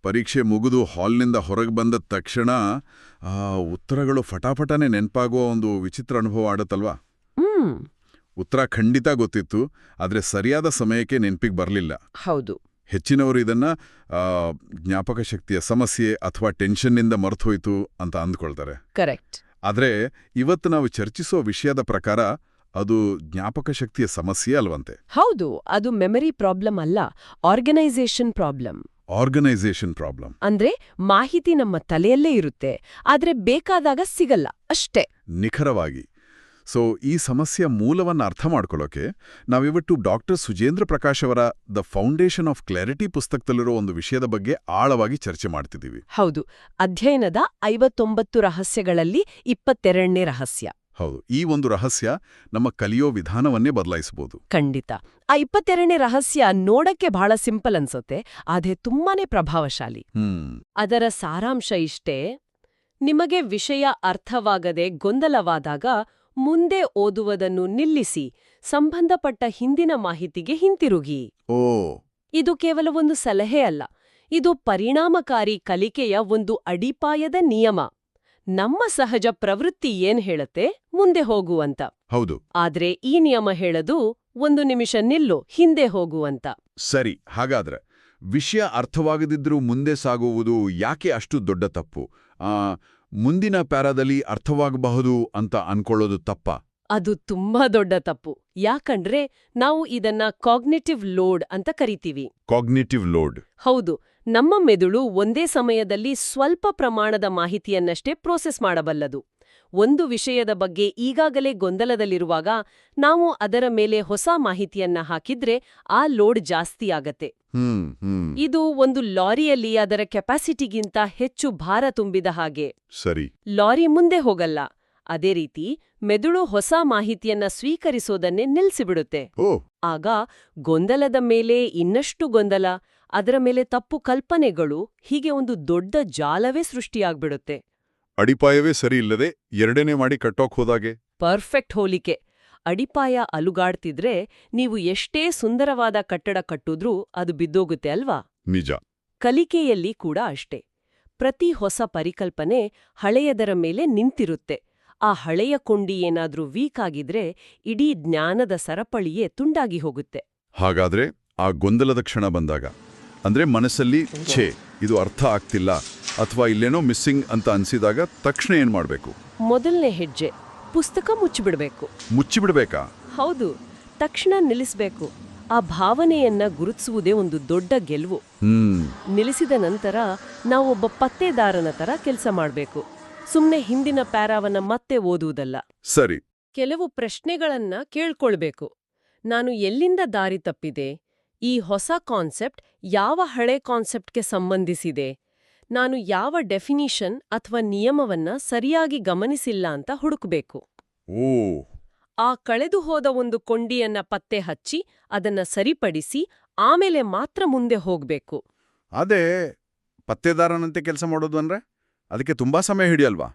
ಪರೀಕ್ಷೆ ಮುಗಿದು ಹಾಲ್ನಿಂದ ಹೊರಗೆ ಬಂದ ತಕ್ಷಣ ಉತ್ತರಗಳು ಫಟಾಫಟನೆ ನೆನಪಾಗುವ ಒಂದು ವಿಚಿತ್ರ ಅನುಭವ ಆಡುತ್ತಲ್ವಾ? ಉತ್ತರ ಖಂಡಿತ ಗೊತ್ತಿತ್ತು, ಆದರೆ ಸರಿಯಾದ ಸಮಯಕ್ಕೆ ನೆನಪಿಗೆ ಬರಲಿಲ್ಲ. ಹೌದು. ಹೆಚ್ಚಿನವರು ಇದನ್ನ ಜ್ಞಾಪಕ ಶಕ್ತಿಯ ಸಮಸ್ಯೆ ಅಥವಾ ಟೆನ್ಷನ್ನಿಂದ ಮರೆತೋಯ್ತು ಅಂತ ಅಂದ್ಕೊಳ್ತಾರೆ. ಕರೆಕ್ಟ್. ಆದರೆ ಇವತ್ತು ನಾವು ಚರ್ಚಿಸೋ ವಿಷಯದ ಪ್ರಕಾರ ಅದು ಜ್ಞಾಪಕ ಶಕ್ತಿಯ ಸಮಸ್ಯೆ ಅಲ್ವಂತೆ. ಹೌದು, ಅದು ಮೆಮರಿ ಪ್ರಾಬ್ಲಮ್ ಅಲ್ಲ, ಆರ್ಗನೈಸೇಷನ್ ಪ್ರಾಬ್ಲಮ್. ಆರ್ಗನೈಸೇಷನ್ ಪ್ರಾಬ್ಲಮ್ ಅಂದ್ರೆ ಮಾಹಿತಿ ನಮ್ಮ ತಲೆಯಲ್ಲೇ ಇರುತ್ತೆ, ಆದ್ರೆ ಬೇಕಾದಾಗ ಸಿಗಲ್ಲ ಅಷ್ಟೇ. ನಿಖರವಾಗಿ. ಸೊ ಈ ಸಮಸ್ಯೆಯ ಮೂಲವನ್ನು ಅರ್ಥ ಮಾಡ್ಕೊಳ್ಳೋಕೆ ನಾವಿವತ್ತು ಡಾಕ್ಟರ್ ಸುಜೇಂದ್ರ ಪ್ರಕಾಶ್ ಅವರ ದ ಫೌಂಡೇಶನ್ ಆಫ್ ಕ್ಲಾರಿಟಿ ಪುಸ್ತಕದಲ್ಲಿರೋ ಒಂದು ವಿಷಯದ ಬಗ್ಗೆ ಆಳವಾಗಿ ಚರ್ಚೆ ಮಾಡ್ತಿದ್ದೀವಿ. ಹೌದು, ಅಧ್ಯಯನದ 59 ರಹಸ್ಯಗಳಲ್ಲಿ 22ನೇ ರಹಸ್ಯ. ಹೌದು, ಈ ಒಂದು ರಹಸ್ಯ ನಮ್ಮ ಕಲಿಯೋ ವಿಧಾನವನ್ನೇ ಬದಲಾಯಿಸಬಹುದು. ಖಂಡಿತ. ಆ 22ನೇ ರಹಸ್ಯ ನೋಡಕ್ಕೆ ಬಹಳ ಸಿಂಪಲ್ ಅನ್ಸುತ್ತೆ, ಆದ್ರೆ ತುಂಬಾನೇ ಪ್ರಭಾವಶಾಲಿ. ಅದರ ಸಾರಾಂಶ ಇಷ್ಟೇ: ನಿಮಗೆ ವಿಷಯ ಅರ್ಥವಾಗದೆ ಗೊಂದಲವಾದಾಗ ಮುಂದೆ ಓದುವುದನ್ನು ನಿಲ್ಲಿಸಿ ಸಂಬಂಧಪಟ್ಟ ಹಿಂದಿನ ಮಾಹಿತಿಗೆ ಹಿಂತಿರುಗಿ. ಇದು ಕೇವಲ ಒಂದು ಸಲಹೆ ಅಲ್ಲ, ಇದು ಪರಿಣಾಮಕಾರಿ ಕಲಿಕೆಯ ಒಂದು ಅಡಿಪಾಯದ ನಿಯಮ. ನಮ್ಮ ಸಹಜ ಪ್ರವೃತ್ತಿ ಏನ್ ಹೇಳತ್ತೆ? ಮುಂದೆ ಹೋಗು ಅಂತ. ಹೌದು. ಆದ್ರೆ ಈ ನಿಯಮ ಹೇಳದು ಒಂದು ನಿಮಿಷ ನಿಲ್ಲು, ಹಿಂದೆ ಹೋಗು ಅಂತ. ಸರಿ, ಹಾಗಾದ್ರೆ ವಿಷಯ ಅರ್ಥವಾಗದಿದ್ರೂ ಮುಂದೆ ಸಾಗುವುದು ಯಾಕೆ ಅಷ್ಟು ದೊಡ್ಡ ತಪ್ಪು? ಮುಂದಿನ ಪ್ಯಾರಾದಲ್ಲಿ ಅರ್ಥವಾಗಬಹುದು ಅಂತ ಅನ್ಕೊಳ್ಳೋದು ತಪ್ಪ? ಅದು ತುಂಬಾ ದೊಡ್ಡ ತಪ್ಪು. ಯಾಕಂದ್ರೆ ನಾವು ಇದನ್ನ ಕಾಗ್ನಿಟಿವ್ ಲೋಡ್ ಅಂತ ಕರಿತೀವಿ. Cognitive load? ಹೌದು. ನಮ್ಮ ಮೆದುಳು ಒಂದೇ ಸಮಯದಲ್ಲಿ ಸ್ವಲ್ಪ ಪ್ರಮಾಣದ ಮಾಹಿತಿಯನ್ನಷ್ಟೇ ಪ್ರೋಸೆಸ್ ಮಾಡಬಲ್ಲದು. ಒಂದು ವಿಷಯದ ಬಗ್ಗೆ ಈಗಾಗಲೇ ಗೊಂದಲದಲ್ಲಿರುವಾಗ ನಾವು ಅದರ ಮೇಲೆ ಹೊಸ ಮಾಹಿತಿಯನ್ನ ಹಾಕಿದ್ರೆ ಆ ಲೋಡ್ ಜಾಸ್ತಿಯಾಗತ್ತೆ. ಇದು ಒಂದು ಲಾರಿಯಲ್ಲಿ ಅದರ ಕೆಪಾಸಿಟಿಗಿಂತ ಹೆಚ್ಚು ಭಾರ ತುಂಬಿದ ಹಾಗೆ. ಸರಿ. ಲಾರಿ ಮುಂದೆ ಹೋಗಲ್ಲ. ಅದೇ ರೀತಿ ಮೆದುಳು ಹೊಸ ಮಾಹಿತಿಯನ್ನ ಸ್ವೀಕರಿಸೋದನ್ನೇ ನಿಲ್ಸಿಬಿಡುತ್ತೆ. ಆಗ ಗೊಂದಲದ ಮೇಲೆ ಇನ್ನಷ್ಟು ಗೊಂದಲ, ಅದರ ಮೇಲೆ ತಪ್ಪು ಕಲ್ಪನೆಗಳು, ಹೀಗೆ ಒಂದು ದೊಡ್ಡ ಜಾಲವೇ ಸೃಷ್ಟಿಯಾಗ್ಬಿಡುತ್ತೆ. ಅಡಿಪಾಯವೇ ಸರಿ ಇಲ್ಲದೆ ಎರಡನೇ ಮಾಡಿ ಕಟ್ಟೋಕ್ ಹೋದಾಗೆ. ಪರ್ಫೆಕ್ಟ್ ಹೋಲಿಕೆ. ಅಡಿಪಾಯ ಅಲುಗಾಡ್ತಿದ್ರೆ ನೀವು ಎಷ್ಟೇ ಸುಂದರವಾದ ಕಟ್ಟಡ ಕಟ್ಟಿದ್ರೂ ಅದು ಬಿದ್ದೋಗುತ್ತೆ ಅಲ್ವಾ? ನಿಜ. ಕಲಿಕೆಯಲ್ಲಿ ಕೂಡ ಅಷ್ಟೇ. ಪ್ರತಿ ಹೊಸ ಪರಿಕಲ್ಪನೆ ಹಳೆಯದರ ಮೇಲೆ ನಿಂತಿರುತ್ತೆ. ಆ ಹಳೆಯ ಕೊಂಡಿ ಏನಾದ್ರೂ ವೀಕ್ ಆಗಿದ್ರೆ ಇಡೀ ಜ್ಞಾನದ ಸರಪಳಿಯೇ ತುಂಡಾಗಿ ಹೋಗುತ್ತೆ. ಹಾಗಾದ್ರೆ ಆ ಗೊಂದಲದ ಕ್ಷಣ ಬಂದಾಗ, ಅಂದ್ರೆ ಮನಸ್ಸಲ್ಲಿ ಛೇ ಇದು ಅರ್ಥ ಆಗ್ತಿಲ್ಲ ಅಥವಾ ಇಲ್ಲೇನೋ ಮಿಸ್ಸಿಂಗ್ ಅಂತ ಅನ್ಸಿದಾಗ ತಕ್ಷಣ ಏನ್ ಮಾಡ್ಬೇಕು? ಮೊದಲನೇ ಹೆಜ್ಜೆ ಪುಸ್ತಕ ಮುಚ್ಚಿಬಿಡ್ಬೇಕು. ಮುಚ್ಚಿಬಿಡ್ಬೇಕಾ? ಹೌದು, ತಕ್ಷಣ ನಿಲ್ಲಿಸ್ಬೇಕು. ಆ ಭಾವನೆಯನ್ನ ಗುರುತಿಸುವುದೇ ಒಂದು ದೊಡ್ಡ ಗೆಲುವು. ನಿಲ್ಲಿಸಿದ ನಂತರ ನಾವೊಬ್ಬ ಪತ್ತೇದಾರನ ತರ ಕೆಲಸ ಮಾಡ್ಬೇಕು. ಸುಮ್ನೆ ಹಿಂದಿನ ಪ್ಯಾರಾವನ್ನ ಮತ್ತೆ ಓದುವುದಲ್ಲ. ಸರಿ. ಕೆಲವು ಪ್ರಶ್ನೆಗಳನ್ನ ಕೇಳ್ಕೊಳ್ಬೇಕು. ನಾನು ಎಲ್ಲಿಂದ ದಾರಿ ತಪ್ಪಿದೆ? ಈ ಹೊಸ ಕಾನ್ಸೆಪ್ಟ್ ಯಾವ ಹಳೆ ಕಾನ್ಸೆಪ್ಟ್ಗೆ ಸಂಬಂಧಿಸಿದೆ? ನಾನು ಯಾವ ಡೆಫಿನಿಷನ್ ಅಥವಾ ನಿಯಮವನ್ನ ಸರಿಯಾಗಿ ಗಮನಿಸಿಲ್ಲ ಅಂತ ಹುಡುಕಬೇಕು. ಆ ಕಳೆದು ಹೋದ ಒಂದು ಕೊಂಡಿಯನ್ನ ಪತ್ತೆ ಹಚ್ಚಿ ಅದನ್ನ ಸರಿಪಡಿಸಿ ಆಮೇಲೆ ಮಾತ್ರ ಮುಂದೆ ಹೋಗ್ಬೇಕು. ಅದೇ ಪತ್ತೇದಾರನಂತೆ ಕೆಲಸ ಮಾಡೋದು ಅಂದ್ರೆ ಅದಕ್ಕೆ ತುಂಬಾ ಸಮಯ ಹಿಡಿಯಲ್ವಾ?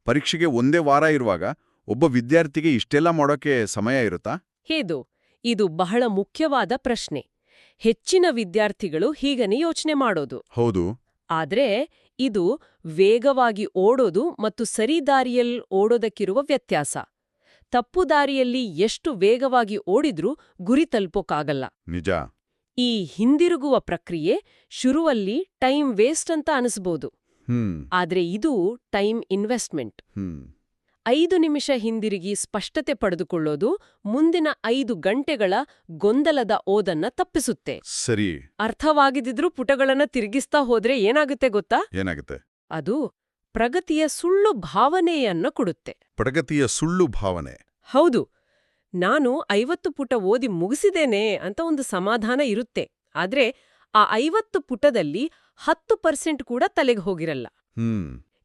ಪರೀಕ್ಷೆಗೆ ಒಂದೇ ವಾರ ಇರುವಾಗ ಒಬ್ಬ ವಿದ್ಯಾರ್ಥಿಗೆ ಇಷ್ಟೆಲ್ಲ ಮಾಡೋಕೆ ಸಮಯ ಇರುತ್ತಾ? ಇದು ಬಹಳ ಮುಖ್ಯವಾದ ಪ್ರಶ್ನೆ. ಹೆಚ್ಚಿನ ವಿದ್ಯಾರ್ಥಿಗಳು ಹೀಗನೇ ಯೋಚನೆ ಮಾಡೋದು. ಹೌದು. ಆದ್ರೆ ಇದು ವೇಗವಾಗಿ ಓಡೋದು ಮತ್ತು ಸರಿದಾರಿಯಲ್ಲಿ ಓಡೋದಕ್ಕಿರುವ ವ್ಯತ್ಯಾಸ. ತಪ್ಪು ದಾರಿಯಲ್ಲಿ ಎಷ್ಟು ವೇಗವಾಗಿ ಓಡಿದ್ರೂ ಗುರಿ ತಲುಪೋಕ್ಕಾಗಲ್ಲ. ನಿಜ. ಈ ಹಿಂದಿರುಗುವ ಪ್ರಕ್ರಿಯೆ ಶುರುವಲ್ಲಿ ಟೈಮ್ ವೇಸ್ಟ್ ಅಂತ ಅನಿಸ್ಬೋದು. ಆದ್ರೆ ಇದು ಟೈಮ್ ಇನ್ವೆಸ್ಟ್ಮೆಂಟ್. 5 ನಿಮಿಷ ಹಿಂದಿರುಗಿ ಸ್ಪಷ್ಟತೆ ಪಡೆದುಕೊಳ್ಳೋದು ಮುಂದಿನ 5 ಗಂಟೆಗಳ ಗೊಂದಲದ ಓದನ್ನ ತಪ್ಪಿಸುತ್ತೆ. ಸರಿ. ಅರ್ಥವಾಗಿದ್ರೂ ಪುಟಗಳನ್ನ ತಿರುಗಿಸ್ತಾ ಹೋದ್ರೆ ಏನಾಗುತ್ತೆ ಗೊತ್ತಾ? ಏನಾಗುತ್ತೆ? ಅದು ಪ್ರಗತಿಯ ಸುಳ್ಳು ಭಾವನೆಯನ್ನ ಕೊಡುತ್ತೆ. ಪ್ರಗತಿಯ ಸುಳ್ಳು ಭಾವನೆ? ಹೌದು. ನಾನು 50 ಪುಟ ಓದಿ ಮುಗಿಸಿದೇನೆ ಅಂತ ಒಂದು ಸಮಾಧಾನ ಇರುತ್ತೆ. ಆದ್ರೆ ಆ 50 ಪುಟದಲ್ಲಿ 10% ಕೂಡ ತಲೆಗೆ ಹೋಗಿರಲ್ಲ.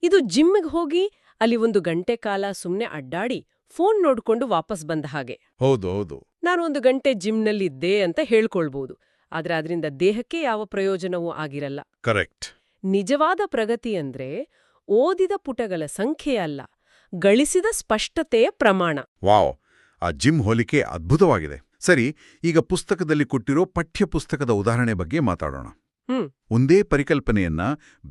ಇದು ಜಿಮ್ಗೆ ಹೋಗಿ ಅಲ್ಲಿ 1 ಗಂಟೆ ಕಾಲ ಸುಮ್ನೆ ಅಡ್ಡಾಡಿ ಫೋನ್ ನೋಡ್ಕೊಂಡು ವಾಪಸ್ ಬಂದ ಹಾಗೆ. ಹೌದು. ನಾನು 1 ಗಂಟೆ ಜಿಮ್ನಲ್ಲಿದ್ದೆ ಅಂತ ಹೇಳ್ಕೊಳ್ಬಹುದು, ಆದ್ರೆ ಅದರಿಂದ ದೇಹಕ್ಕೆ ಯಾವ ಪ್ರಯೋಜನವೂ ಆಗಿರಲ್ಲ. ಕರೆಕ್ಟ್. ನಿಜವಾದ ಪ್ರಗತಿ ಅಂದ್ರೆ ಓದಿದ ಪುಟಗಳ ಸಂಖ್ಯೆ ಅಲ್ಲ, ಗಳಿಸಿದ ಸ್ಪಷ್ಟತೆಯ ಪ್ರಮಾಣ. ವಾವ್, ಆ ಜಿಮ್ ಹೋಲಿಕೆ ಅದ್ಭುತವಾಗಿದೆ. ಸರಿ, ಈಗ ಪುಸ್ತಕದಲ್ಲಿ ಕೊಟ್ಟಿರೋ ಪಠ್ಯ ಪುಸ್ತಕದ ಉದಾಹರಣೆ ಬಗ್ಗೆ ಮಾತಾಡೋಣ. ಹ್ಮ್ ಒಂದೇ ಪರಿಕಲ್ಪನೆಯನ್ನ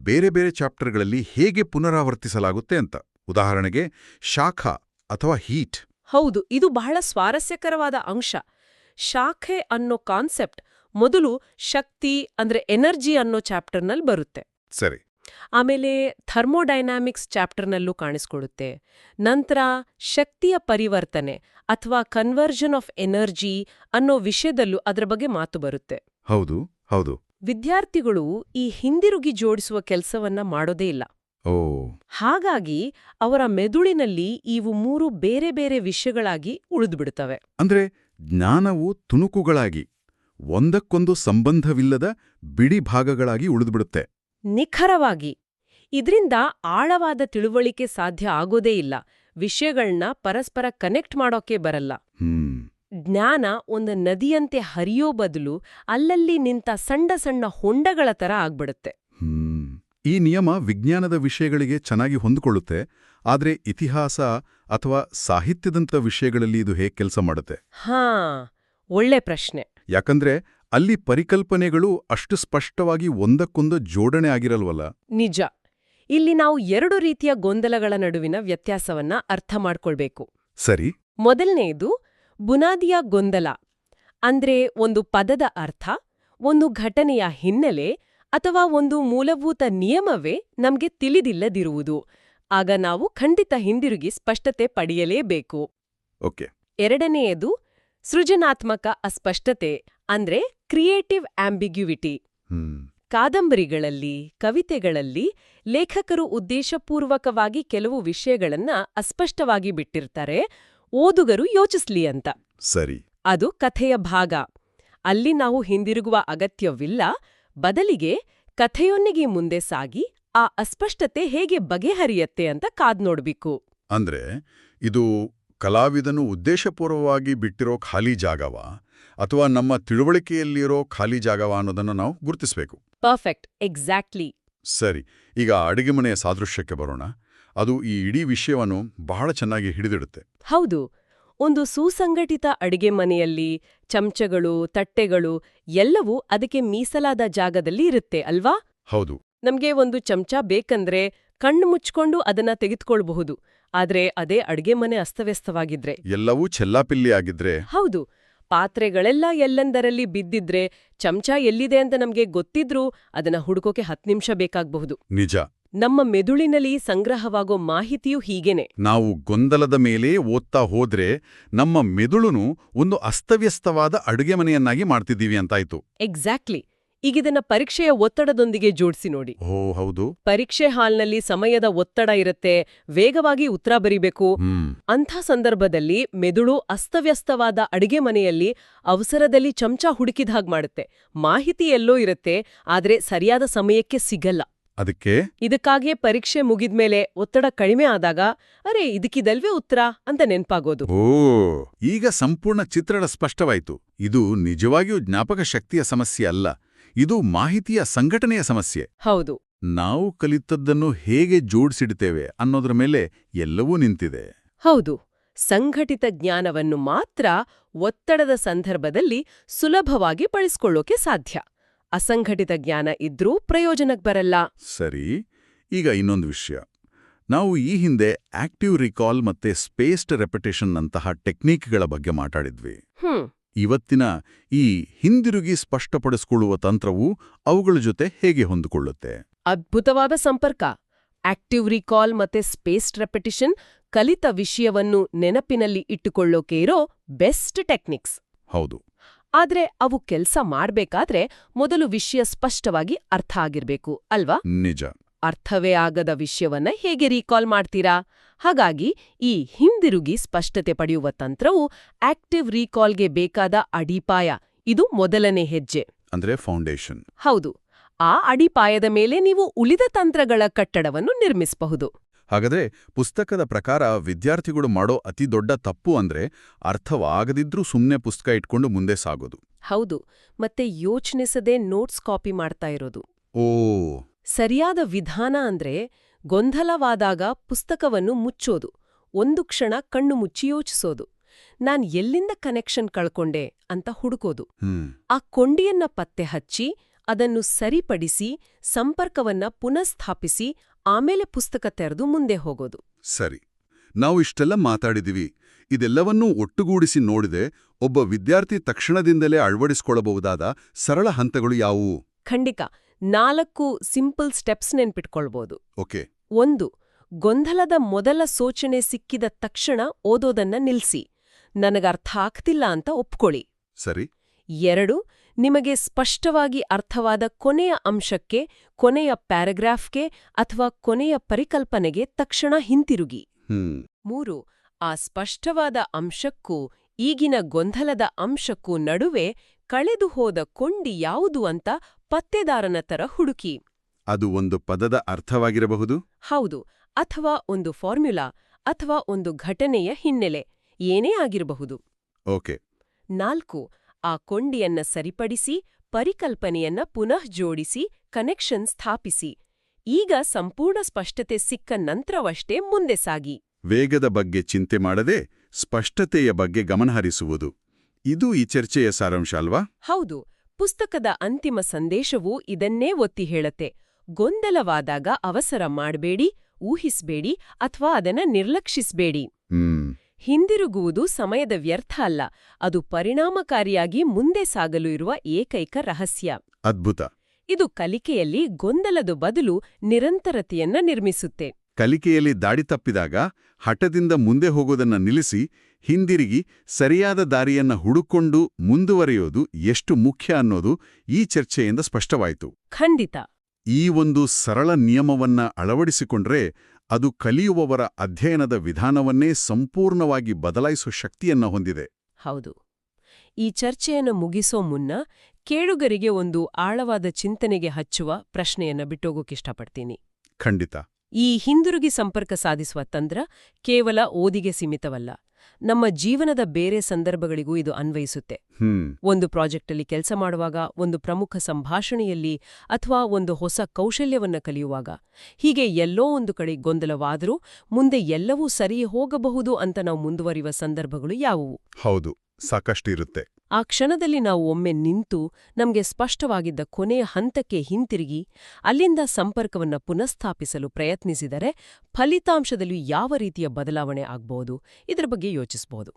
ಬೇರೆ ಬೇರೆ ಚಾಪ್ಟರ್ಗಳಲ್ಲಿ ಹೇಗೆ ಪುನರಾವರ್ತಿಸಲಾಗುತ್ತೆ ಅಂತ. ಉದಾಹರಣೆಗೆ ಶಾಖ ಅಥವಾ ಹೀಟ್. ಹೌದು, ಇದು ಬಹಳ ಸ್ವಾರಸ್ಯಕರವಾದ ಅಂಶ. ಶಾಖೆ ಅನ್ನೋ ಕಾನ್ಸೆಪ್ಟ್ ಮೊದಲು ಶಕ್ತಿ ಅಂದ್ರೆ ಎನರ್ಜಿ ಅನ್ನೋ ಚಾಪ್ಟರ್ನಲ್ಲಿ ಬರುತ್ತೆ. ಸರಿ. ಆಮೇಲೆ ಥರ್ಮೋಡೈನಾಮಿಕ್ಸ್ ಚಾಪ್ಟರ್ನಲ್ಲೂ ಕಾಣಿಸ್ಕೊಳ್ಳುತ್ತೆ. ನಂತರ ಶಕ್ತಿಯ ಪರಿವರ್ತನೆ ಅಥವಾ ಕನ್ವರ್ಷನ್ ಆಫ್ ಎನರ್ಜಿ ಅನ್ನೋ ವಿಷಯದಲ್ಲೂ ಅದರ ಬಗ್ಗೆ ಮಾತು ಬರುತ್ತೆ. ಹೌದು ಹೌದು. ವಿದ್ಯಾರ್ಥಿಗಳು ಈ ಹಿಂದಿರುಗಿ ಜೋಡಿಸುವ ಕೆಲಸವನ್ನ ಮಾಡೋದೇ ಇಲ್ಲ. ಓ. ಹಾಗಾಗಿ ಅವರ ಮೆದುಳಿನಲ್ಲಿ ಇವು 3 ಬೇರೆ ಬೇರೆ ವಿಷಯಗಳಾಗಿ ಉಳಿದುಬಿಡುತ್ತವೆ. ಅಂದ್ರೆ ಜ್ಞಾನವು ತುಣುಕುಗಳಾಗಿ, ಒಂದಕ್ಕೊಂದು ಸಂಬಂಧವಿಲ್ಲದ ಬಿಡಿ ಭಾಗಗಳಾಗಿ ಉಳಿದುಬಿಡುತ್ತೆ. ನಿಖರವಾಗಿ. ಇದರಿಂದ ಆಳವಾದ ತಿಳುವಳಿಕೆ ಸಾಧ್ಯ ಆಗೋದೇ ಇಲ್ಲ. ವಿಷಯಗಳನ್ನ ಪರಸ್ಪರ ಕನೆಕ್ಟ್ ಮಾಡೋಕೆ ಬರಲ್ಲ. ಜ್ಞಾನ ಒಂದು ನದಿಯಂತೆ ಹರಿಯೋ ಬದಲು ಅಲ್ಲಲ್ಲಿ ನಿಂತ ಸಣ್ಣ ಸಣ್ಣ ಹೊಂಡಗಳ ತರ ಆಗ್ಬಿಡುತ್ತೆ. ಈ ನಿಯಮ ವಿಜ್ಞಾನದ ವಿಷಯಗಳಿಗೆ ಚೆನ್ನಾಗಿ ಹೊಂದಿಕೊಳ್ಳುತ್ತೆ. ಆದ್ರೆ ಇತಿಹಾಸ ಅಥವಾ ಸಾಹಿತ್ಯದಂಥ ವಿಷಯಗಳಲ್ಲಿ ಇದು ಹೇಗೆ ಕೆಲಸ ಮಾಡುತ್ತೆ? ಒಳ್ಳೆ ಪ್ರಶ್ನೆ. ಯಾಕಂದ್ರೆ ಅಲ್ಲಿ ಪರಿಕಲ್ಪನೆಗಳು ಅಷ್ಟು ಸ್ಪಷ್ಟವಾಗಿ ಒಂದಕ್ಕೊಂದು ಜೋಡಣೆ ಆಗಿರಲ್ವಲ್ಲ. ನಿಜ. ಇಲ್ಲಿ ನಾವು 2 ರೀತಿಯ ಗೊಂದಲಗಳ ನಡುವಿನ ವ್ಯತ್ಯಾಸವನ್ನ ಅರ್ಥ ಮಾಡ್ಕೊಳ್ಬೇಕು. ಸರಿ. ಮೊದಲನೆಯದು ಬುನಾದಿಯ ಗೊಂದಲ. ಅಂದ್ರೆ ಒಂದು ಪದದ ಅರ್ಥ, ಒಂದು ಘಟನೆಯ ಹಿನ್ನೆಲೆ ಅಥವಾ ಒಂದು ಮೂಲಭೂತ ನಿಯಮವೇ ನಮ್ಗೆ ತಿಳಿದಿಲ್ಲದಿರುವುದು. ಆಗ ನಾವು ಖಂಡಿತ ಹಿಂದಿರುಗಿ ಸ್ಪಷ್ಟತೆ ಪಡೆಯಲೇಬೇಕು. ಓಕೆ. ಎರಡನೆಯದು ಸೃಜನಾತ್ಮಕ ಅಸ್ಪಷ್ಟತೆ, ಅಂದ್ರೆ ಕ್ರಿಯೇಟಿವ್ ಆಂಬಿಗ್ಯುವಿಟಿ. ಕಾದಂಬರಿಗಳಲ್ಲಿ, ಕವಿತೆಗಳಲ್ಲಿ ಲೇಖಕರು ಉದ್ದೇಶಪೂರ್ವಕವಾಗಿ ಕೆಲವು ವಿಷಯಗಳನ್ನ ಅಸ್ಪಷ್ಟವಾಗಿ ಬಿಟ್ಟಿರ್ತಾರೆ, ಓದುಗರು ಯೋಚಿಸ್ಲಿ ಅಂತ. ಸರಿ. ಅದು ಕಥೆಯ ಭಾಗ. ಅಲ್ಲಿ ನಾವು ಹಿಂದಿರುಗುವ ಅಗತ್ಯವಿಲ್ಲ. ಬದಲಿಗೆ ಕಥೆಯೊಂದಿಗೆ ಮುಂದೆ ಸಾಗಿ ಆ ಅಸ್ಪಷ್ಟತೆ ಹೇಗೆ ಬಗೆಹರಿಯತ್ತೆ ಅಂತ ಕಾದ್ನೋಡ್ಬೇಕು. ಅಂದ್ರೆ ಇದು ಕಲಾವಿದನು ಉದ್ದೇಶಪೂರ್ವವಾಗಿ ಬಿಟ್ಟಿರೋ ಖಾಲಿ ಜಾಗವಾ ಅಥವಾ ನಮ್ಮ ತಿಳುವಳಿಕೆಯಲ್ಲಿರೋ ಖಾಲಿ ಜಾಗವಾ ಅನ್ನೋದನ್ನು ನಾವು ಗುರುತಿಸಬೇಕು. ಪರ್ಫೆಕ್ಟ್. ಎಕ್ಸಾಕ್ಟ್ಲಿ. ಸರಿ. ಈಗ ಅಡಿಗೆ ಮನೆಯ ಸಾದೃಶ್ಯಕ್ಕೆ ಬರೋಣ. ಅದು ಈ ಇಡೀ ವಿಷಯವನ್ನು ಬಹಳ ಚೆನ್ನಾಗಿ ಹಿಡಿದಿಡುತ್ತೆ. ಹೌದು. ಒಂದು ಸುಸಂಘಟಿತ ಅಡಿಗೆ ಮನೆಯಲ್ಲಿ ಚಮಚಗಳು, ತಟ್ಟೆಗಳು ಎಲ್ಲವೂ ಅದಕ್ಕೆ ಮೀಸಲಾದ ಜಾಗದಲ್ಲಿ ಇರುತ್ತೆ ಅಲ್ವಾ? ಹೌದು. ನಮ್ಗೆ ಒಂದು ಚಮಚ ಬೇಕಂದ್ರೆ ಕಣ್ಣು ಮುಚ್ಕೊಂಡು ಅದನ್ನ ತೆಗೆದುಕೊಳ್ಬಹುದು. ಆದ್ರೆ ಅದೇ ಅಡ್ಗೆ ಮನೆ ಅಸ್ತವ್ಯಸ್ತವಾಗಿದ್ರೆ, ಎಲ್ಲವೂ ಚೆಲ್ಲಾಪಿಲ್ಲಿ ಆಗಿದ್ರೆ, ಹೌದು, ಪಾತ್ರೆಗಳೆಲ್ಲ ಎಲ್ಲೆಂದರಲ್ಲಿ ಬಿದ್ದಿದ್ರೆ, ಚಮಚ ಎಲ್ಲಿದೆ ಅಂತ ನಮ್ಗೆ ಗೊತ್ತಿದ್ರೂ ಅದನ್ನ ಹುಡುಕೋಕೆ 10 ನಿಮಿಷ ಬೇಕಾಗಬಹುದು. ನಿಜ. ನಮ್ಮ ಮೆದುಳಿನಲ್ಲಿ ಸಂಗ್ರಹವಾಗೋ ಮಾಹಿತಿಯೂ ಹೀಗೇನೆ. ನಾವು ಗೊಂದಲದ ಮೇಲೆ ಓದ್ತಾ ಹೋದ್ರೆ ನಮ್ಮ ಮೆದುಳುನು ಒಂದು ಅಸ್ತವ್ಯಸ್ತವಾದ ಅಡುಗೆ ಮನೆಯನ್ನಾಗಿ ಮಾಡ್ತಿದ್ದೀವಿ ಅಂತಾಯ್ತು. ಎಕ್ಸಾಕ್ಟ್ಲಿ. ಈಗಿದನ್ನ ಪರೀಕ್ಷೆಯ ಒತ್ತಡದೊಂದಿಗೆ ಜೋಡಿಸಿ ನೋಡಿ. ಓ ಹೌದು. ಪರೀಕ್ಷೆ ಹಾಲ್ನಲ್ಲಿ ಸಮಯದ ಒತ್ತಡ ಇರುತ್ತೆ, ವೇಗವಾಗಿ ಉತ್ತರ ಬರೀಬೇಕು. ಅಂಥ ಸಂದರ್ಭದಲ್ಲಿ ಮೆದುಳು ಅಸ್ತವ್ಯಸ್ತವಾದ ಅಡಿಗೆ ಮನೆಯಲ್ಲಿ ಅವಸರದಲ್ಲಿ ಚಮಚ ಹುಡುಕಿದ ಹಾಗೆ ಮಾಡುತ್ತೆ. ಮಾಹಿತಿ ಎಲ್ಲೋ ಇರುತ್ತೆ, ಆದ್ರೆ ಸರಿಯಾದ ಸಮಯಕ್ಕೆ ಸಿಗಲ್ಲ. ಇದಕ್ಕಾಗಿಯೇ ಪರೀಕ್ಷೆ ಮುಗಿದ್ಮೇಲೆ ಒತ್ತಡ ಕಡಿಮೆ ಆದಾಗ ಅರೆ ಇದಕ್ಕಿದಲ್ವೇ ಉತ್ತರ ಅಂತ ನೆನ್ಪಾಗೋದು. ಓ, ಈಗ ಸಂಪೂರ್ಣ ಚಿತ್ರಣ ಸ್ಪಷ್ಟವಾಯ್ತು. ಇದು ನಿಜವಾಗಿಯೂ ಜ್ಞಾಪಕ ಶಕ್ತಿಯ ಸಮಸ್ಯೆ ಅಲ್ಲ, ಇದು ಮಾಹಿತಿಯ ಸಂಘಟನೆಯ ಸಮಸ್ಯೆ. ಹೌದು. ನಾವು ಕಲಿತದ್ದನ್ನು ಹೇಗೆ ಜೋಡಿಸಿಡ್ತೇವೆ ಅನ್ನೋದ್ರ ಮೇಲೆ ಎಲ್ಲವೂ ನಿಂತಿದೆ. ಹೌದು. ಸಂಘಟಿತ ಜ್ಞಾನವನ್ನು ಮಾತ್ರ ಒತ್ತಡದ ಸಂದರ್ಭದಲ್ಲಿ ಸುಲಭವಾಗಿ ಬಳಸ್ಕೊಳ್ಳೋಕೆ ಸಾಧ್ಯ. ಅಸಂಘಟಿತ ಜ್ಞಾನ ಇದ್ರೂ ಪ್ರಯೋಜನಕ್ಕೆ ಬರಲ್ಲ. ಸರಿ. ಈಗ ಇನ್ನೊಂದು ವಿಷಯ. ನಾವು ಈ ಹಿಂದೆ ಆಕ್ಟಿವ್ ರಿಕಾಲ್ ಮತ್ತೆ ಸ್ಪೇಸ್ಡ್ ರೆಪಿಟೇಷನ್ ನಂತಹ ಟೆಕ್ನಿಕ್ಗಳ ಬಗ್ಗೆ ಮಾತಾಡಿದ್ವಿ. ಇವತ್ತಿನ ಈ ಹಿಂದಿರುಗಿ ಸ್ಪಷ್ಟಪಡಿಸಿಕೊಳ್ಳುವ ತಂತ್ರವು ಅವುಗಳ ಜೊತೆ ಹೇಗೆ ಹೊಂದಿಕೊಳ್ಳುತ್ತೆ? ಅದ್ಭುತವಾದ ಸಂಪರ್ಕ. ಆಕ್ಟಿವ್ ರಿಕಾಲ್ ಮತ್ತೆ ಸ್ಪೇಸ್ಡ್ ರೆಪಿಟೇಷನ್ ಕಲಿತ ವಿಷಯವನ್ನು ನೆನಪಿನಲ್ಲಿ ಇಟ್ಟುಕೊಳ್ಳೋಕೆ ಇರೋ ಬೆಸ್ಟ್ ಟೆಕ್ನಿಕ್ಸ್. ಹೌದು. ಆದ್ರೆ ಅವು ಕೆಲ್ಸ ಮಾಡ್ಬೇಕಾದ್ರೆ ಮೊದಲು ವಿಷಯ ಸ್ಪಷ್ಟವಾಗಿ ಅರ್ಥ ಆಗಿರ್ಬೇಕು ಅಲ್ವಾ? ನಿಜ. ಅರ್ಥವೇ ಆಗದ ವಿಷಯವನ್ನ ಹೇಗೆ ರೀಕಾಲ್ ಮಾಡ್ತೀರಾ? ಹಾಗಾಗಿ ಈ ಹಿಂದಿರುಗಿ ಸ್ಪಷ್ಟತೆ ಪಡೆಯುವ ತಂತ್ರವು ಆಕ್ಟಿವ್ ರೀಕಾಲ್ಗೆ ಬೇಕಾದ ಅಡಿಪಾಯ. ಇದು ಮೊದಲನೇ ಹೆಜ್ಜೆ. ಅಂದ್ರೆ ಫೌಂಡೇಶನ್. ಹೌದು. ಆ ಅಡಿಪಾಯದ ಮೇಲೆ ನೀವು ಉಳಿದ ತಂತ್ರಗಳ ಕಟ್ಟಡವನ್ನು ನಿರ್ಮಿಸಬಹುದು. ಹಾಗಾದ್ರೆ ಪುಸ್ತಕದ ಪ್ರಕಾರ ವಿದ್ಯಾರ್ಥಿಗಳು ಮಾಡೋ ಅತಿ ದೊಡ್ಡ ತಪ್ಪು ಅಂದ್ರೆ ಅರ್ಥವಾಗದಿದ್ರೂ ಸುಮ್ಮನೆ ಪುಸ್ತಕ ಇಟ್ಕೊಂಡು ಮುಂದೆ ಸಾಗೋದು. ಹೌದು. ಮತ್ತೆ ಯೋಚನಿಸದೆ ನೋಟ್ಸ್ ಕಾಪಿ ಮಾಡ್ತಾ ಇರೋದು. ಓ. ಸರಿಯಾದ ವಿಧಾನ ಅಂದ್ರೆ ಗೊಂದಲವಾದಾಗ ಪುಸ್ತಕವನ್ನು ಮುಚ್ಚೋದು, ಒಂದು ಕ್ಷಣ ಕಣ್ಣು ಮುಚ್ಚಿ ಯೋಚಿಸೋದು. ನಾನ್ ಎಲ್ಲಿಂದ ಕನೆಕ್ಷನ್ ಕಳ್ಕೊಂಡೆ ಅಂತ ಹುಡುಕೋದು. ಆ ಕೊಂಡಿಯನ್ನ ಪತ್ತೆ ಹಚ್ಚಿ ಅದನ್ನು ಸರಿಪಡಿಸಿ ಸಂಪರ್ಕವನ್ನ ಪುನಃಸ್ಥಾಪಿಸಿ ಆಮೇಲೆ ಪುಸ್ತಕ ತೆರೆದು ಮುಂದೆ ಹೋಗೋದು. ಸರಿ, ನಾವು ಇಷ್ಟೆಲ್ಲ ಮಾತಾಡಿದಿವಿ. ಇದೆಲ್ಲವನ್ನೂ ಒಟ್ಟುಗೂಡಿಸಿ ನೋಡಿದೆ ಒಬ್ಬ ವಿದ್ಯಾರ್ಥಿ ತಕ್ಷಣದಿಂದಲೇ ಅಳವಡಿಸಿಕೊಳ್ಳಬಹುದಾದ ಸರಳ ಹಂತಗಳು ಯಾವುವು? ಖಂಡಿತ 4 ಸಿಂಪಲ್ ಸ್ಟೆಪ್ಸ್ ನೆನ್ಪಿಟ್ಕೊಳ್ಬೋದು. ಓಕೆ. 1. ಗೊಂದಲದ ಮೊದಲ ಸೂಚನೆ ಸಿಕ್ಕಿದ ತಕ್ಷಣ ಓದೋದನ್ನ ನಿಲ್ಸಿ. ನನಗರ್ಥ ಆಗ್ತಿಲ್ಲ ಅಂತ ಒಪ್ಕೊಳ್ಳಿ. ಸರಿ. 2. ನಿಮಗೆ ಸ್ಪಷ್ಟವಾಗಿ ಅರ್ಥವಾದ ಕೊನೆಯ ಅಂಶಕ್ಕೆ, ಕೊನೆಯ ಪ್ಯಾರಾಗ್ರಾಫ್ಗೆ ಅಥವಾ ಕೊನೆಯ ಪರಿಕಲ್ಪನೆಗೆ ತಕ್ಷಣ ಹಿಂತಿರುಗಿ. 3. ಆ ಸ್ಪಷ್ಟವಾದ ಅಂಶಕ್ಕೂ ಈಗಿನ ಗೊಂದಲದ ಅಂಶಕ್ಕೂ ನಡುವೆ ಕಳೆದು ಹೋದ ಕೊಂಡಿ ಯಾವುದು ಅಂತ ಪತ್ತೆದಾರನ ತರ ಹುಡುಕಿ. ಅದು ಒಂದು ಪದದ ಅರ್ಥವಾಗಿರಬಹುದು? ಹೌದು, ಅಥವಾ ಒಂದು ಫಾರ್ಮ್ಯುಲಾ, ಅಥವಾ ಒಂದು ಘಟನೆಯ ಹಿನ್ನೆಲೆ, ಏನೇ ಆಗಿರಬಹುದು. ಓಕೆ. 4. ಆ ಕೊಂಡಿಯನ್ನ ಸರಿಪಡಿಸಿ, ಪರಿಕಲ್ಪನೆಯನ್ನ ಪುನಃ ಜೋಡಿಸಿ, ಕನೆಕ್ಷನ್ ಸ್ಥಾಪಿಸಿ. ಈಗ ಸಂಪೂರ್ಣ ಸ್ಪಷ್ಟತೆ ಸಿಕ್ಕ ನಂತರವಷ್ಟೇ ಮುಂದೆ ಸಾಗಿ. ವೇಗದ ಬಗ್ಗೆ ಚಿಂತೆ ಮಾಡದೆ ಸ್ಪಷ್ಟತೆಯ ಬಗ್ಗೆ ಗಮನಹರಿಸುವುದು. ಇದು ಈ ಚರ್ಚೆಯ ಸಾರಾಂಶ ಅಲ್ವಾ? ಹೌದು. ಪುಸ್ತಕದ ಅಂತಿಮ ಸಂದೇಶವೂ ಇದನ್ನೇ ಒತ್ತಿ ಹೇಳತ್ತೆ. ಗೊಂದಲವಾದಾಗ ಅವಸರ ಮಾಡಬೇಡಿ, ಊಹಿಸ್ಬೇಡಿ ಅಥವಾ ಅದನ್ನ ನಿರ್ಲಕ್ಷಿಸ್ಬೇಡಿ. ಹಿಂದಿರುಗುವುದು ಸಮಯದ ವ್ಯರ್ಥ ಅಲ್ಲ, ಅದು ಪರಿಣಾಮಕಾರಿಯಾಗಿ ಮುಂದೆ ಸಾಗಲು ಇರುವ ಏಕೈಕ ರಹಸ್ಯ. ಅದ್ಭುತ. ಇದು ಕಲಿಕೆಯಲ್ಲಿ ಗೊಂದಲದ ಬದಲು ನಿರಂತರತೆಯನ್ನ ನಿರ್ಮಿಸುತ್ತೆ. ಕಲಿಕೆಯಲ್ಲಿ ದಾಡಿ ತಪ್ಪಿದಾಗ ಹಠದಿಂದ ಮುಂದೆ ಹೋಗೋದನ್ನ ನಿಲ್ಲಿಸಿ ಹಿಂದಿರುಗಿ ಸರಿಯಾದ ದಾರಿಯನ್ನ ಹುಡುಕೊಂಡು ಮುಂದುವರಿಯೋದು ಎಷ್ಟು ಮುಖ್ಯ ಅನ್ನೋದು ಈ ಚರ್ಚೆಯಿಂದ ಸ್ಪಷ್ಟವಾಯಿತು. ಖಂಡಿತ. ಈ ಒಂದು ಸರಳ ನಿಯಮವನ್ನ ಅಳವಡಿಸಿಕೊಂಡ್ರೆ ಅದು ಕಲಿಯುವವರ ಅಧ್ಯಯನದ ವಿಧಾನವನ್ನೇ ಸಂಪೂರ್ಣವಾಗಿ ಬದಲಾಯಿಸುವ ಶಕ್ತಿಯನ್ನ ಹೊಂದಿದೆ. ಹೌದು. ಈ ಚರ್ಚೆಯನ್ನು ಮುಗಿಸೋ ಮುನ್ನ ಕೇಳುಗರಿಗೆ ಒಂದು ಆಳವಾದ ಚಿಂತನೆಗೆ ಹಚ್ಚುವ ಪ್ರಶ್ನೆಯನ್ನ ಬಿಟ್ಟೋಗೋಕಿಷ್ಟಪಡ್ತೀನಿ. ಖಂಡಿತ. ಈ ಹಿಂದಿರುಗಿ ಸಂಪರ್ಕ ಸಾಧಿಸುವ ತಂತ್ರ ಕೇವಲ ಓದಿಗೆ ಸೀಮಿತವಲ್ಲ, ನಮ್ಮ ಜೀವನದ ಬೇರೆ ಸಂದರ್ಭಗಳಿಗೂ ಇದು ಅನ್ವಯಿಸುತ್ತೆ. ಒಂದು ಪ್ರಾಜೆಕ್ಟಲ್ಲಿ ಕೆಲಸ ಮಾಡುವಾಗ, ಒಂದು ಪ್ರಮುಖ ಸಂಭಾಷಣೆಯಲ್ಲಿ, ಅಥವಾ ಒಂದು ಹೊಸ ಕೌಶಲ್ಯವನ್ನ ಕಲಿಯುವಾಗ. ಹೀಗೆ ಎಲ್ಲೋ ಒಂದು ಕಡೆ ಗೊಂದಲವಾದರೂ ಮುಂದೆ ಎಲ್ಲವೂ ಸರಿ ಹೋಗಬಹುದು ಅಂತ ನಾವು ಮುಂದುವರಿಯುವ ಸಂದರ್ಭಗಳು ಯಾವುವು? ಹೌದು, ಸಾಕಷ್ಟಿರುತ್ತೆ. ಆ ಕ್ಷಣದಲ್ಲಿ ನಾವು ಒಮ್ಮೆ ನಿಂತು ನಮಗೆ ಸ್ಪಷ್ಟವಾಗಿದ್ದ ಕೊನೆಯ ಹಂತಕ್ಕೆ ಹಿಂತಿರುಗಿ ಅಲ್ಲಿಂದ ಸಂಪರ್ಕವನ್ನ ಪುನಃಸ್ಥಾಪಿಸಲು ಪ್ರಯತ್ನಿಸಿದರೆ ಫಲಿತಾಂಶದಲ್ಲಿ ಯಾವ ರೀತಿಯ ಬದಲಾವಣೆ ಆಗ್ಬೋದು, ಇದರ ಬಗ್ಗೆ ಯೋಚಿಸಬಹುದು.